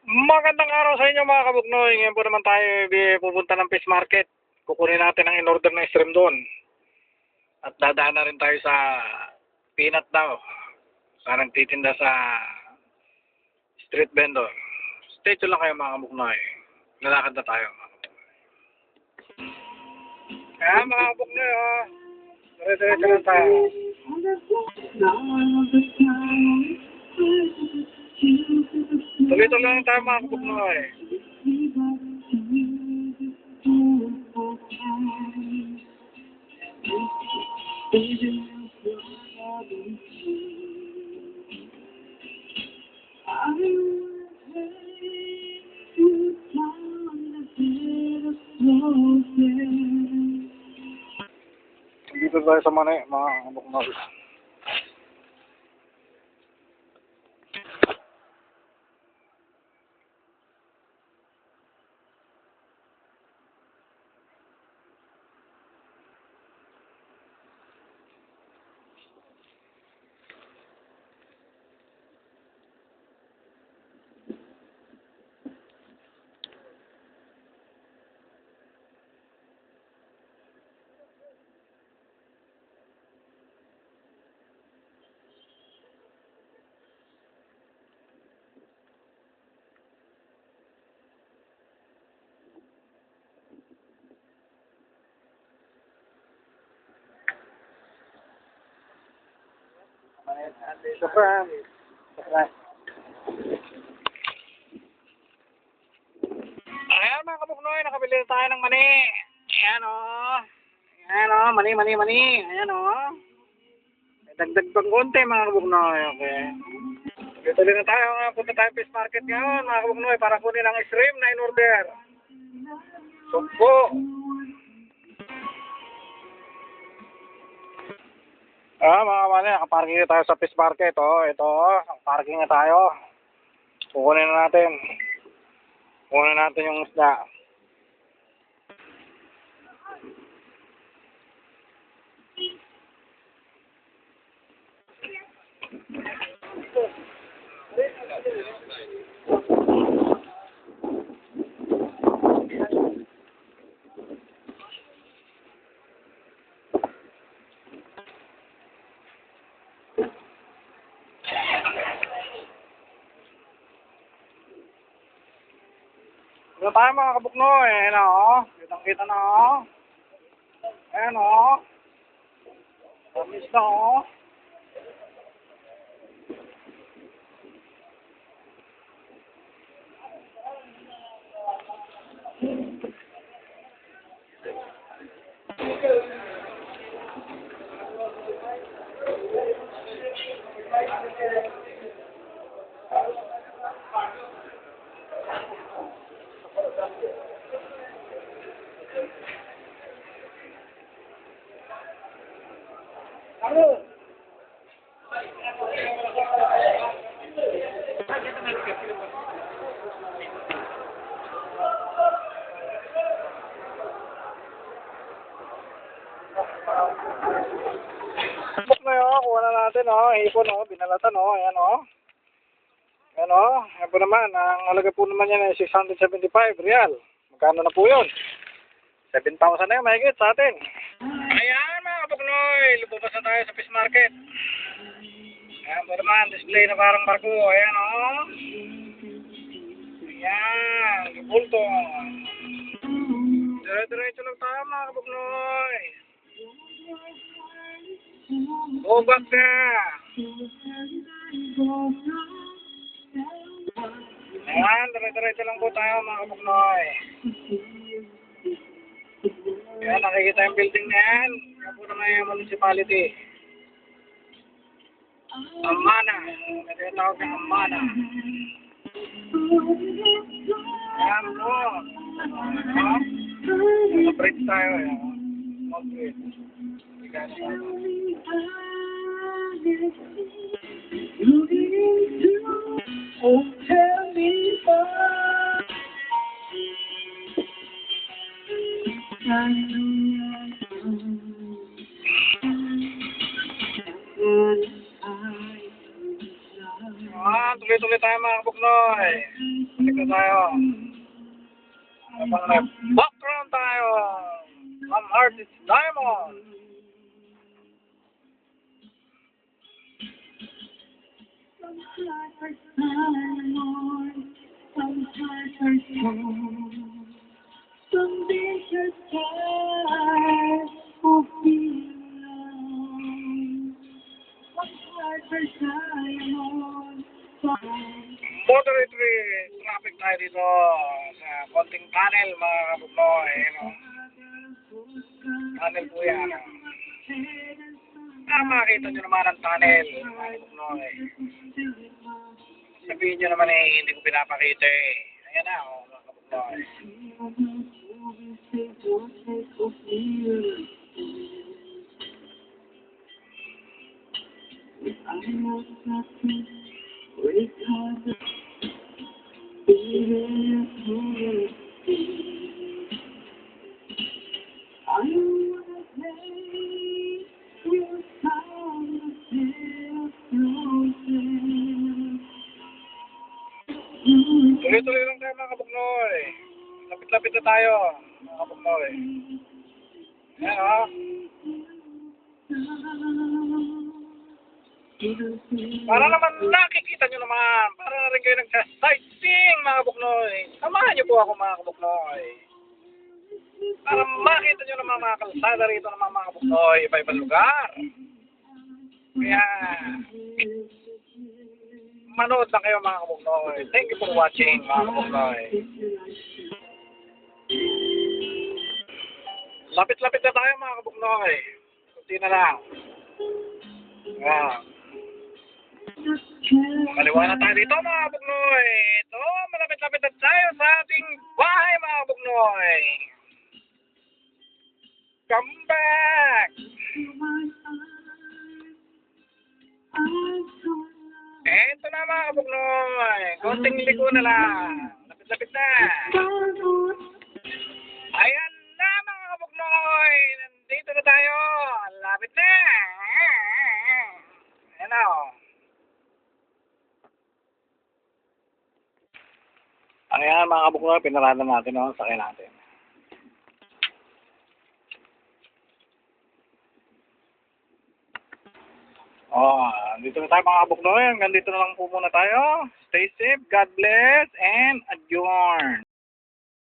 Magandang araw sa inyo mga kabuknoy. Ngayon po naman tayo pupunta ng fish market. Kukunin natin ang in-order na stream doon. At dadaan na rin tayo sa peanut daw. Parang titinda sa street vendor. Stay tuned lang kayo mga kabuknoy. Lalakad na tayo mga kabuknoy. Kaya mga kabuknoy dire-diretso lang tayo. Tuloy-tuloy lang tayo mga kabuknoy. Dito tayo sa Mani, mga kabuknoy. Safran. Ayan mga kabuknoy, nakabili na tayo ng mani. Ayan mani. Ayan may dagdag pang konti mga kabuknoy. Okay. Dito din na tayo, punta tayo fish market ngayon mga kabuknoy para kunin ang stream na in-order. Sugpo. Mga mani, nakaparking na tayo sa fish market. Ito, parking na tayo. Kukunin na natin. Kunin natin yung isda. Ito tayo mga kabuknoy. Ayan kitang-kita na Ayan Tamis na Kabuknoy kuha na natin hipon binalatan ayan Ayan po naman, ang halaga po naman yan ay 675 real. Magkano na po yun? 7,000 na yun, mahigit sa atin. Ayan mga kabuknoy, lumabas na tayo sa fish market. Ayan po naman, display na parang barko. Ayan Ayan, gipulto. Dire-diretso lang tayo mga kabuknoy. Bobak na. Ayan, dire-diretso lang po tayo mga kabuknoy. Ayan, nakikita yung building na yan. Yan po naman yung municipality. Amana. Natitawag ng Amana. Ayan po. Mag-bridge tayo. Mag-bridge. Oh, tell me why. Tuloy-tuloy tayo mga kabuknoy. kabuknoy. Balik na tayo. Habang may background tayo. Some artist diamond. Some hearts are silent, some hearts are strong, some vicious scars of being alone. Some hearts are silent, Moderate traffic tayo dito sa konting tunnel mga kabuknoy. Tunnel po yan. Para makita nyo naman ang tunnel mga kabuknoy. Sabihin nyo naman hindi ko pinapakita Ayan na mga kabuknoy. Tuloy-tuloy lang tayo mga kabuknoy. Lapit-lapit na tayo mga kabuknoy. Ayan o. Para naman nakikita nyo naman. Para na rin kayo nagsa-sightseeing mga kabuknoy. Samahan nyo po ako mga kabuknoy. Para makita nyo naman mga kalsada rito ng mga kabuknoy. Iba-ibang lugar. Kaya manood lang kayo mga kabuknoy. Thank you for watching mga kabuknoy. Lapit-lapit na tayo mga kabuknoy. Kunti na lang. Ayan. Kaliwa na tayo dito mga kabuknoy. Ito, malapit-lapit na tayo sa ating bahay mga kabuknoy. Come back! Eto na mga kabuknoy. Konting liko na lang. Lapit-lapit na. Ayan na mga kabuknoy. Nandito na tayo. Lapit na. Ayan na o. Ayan mga kabuknoy. Pinarada natin o. Sakay natin. Dito na tayo mga kabuknoy. Hanggang dito na lang po muna tayo. Stay safe, God bless, and adjourn.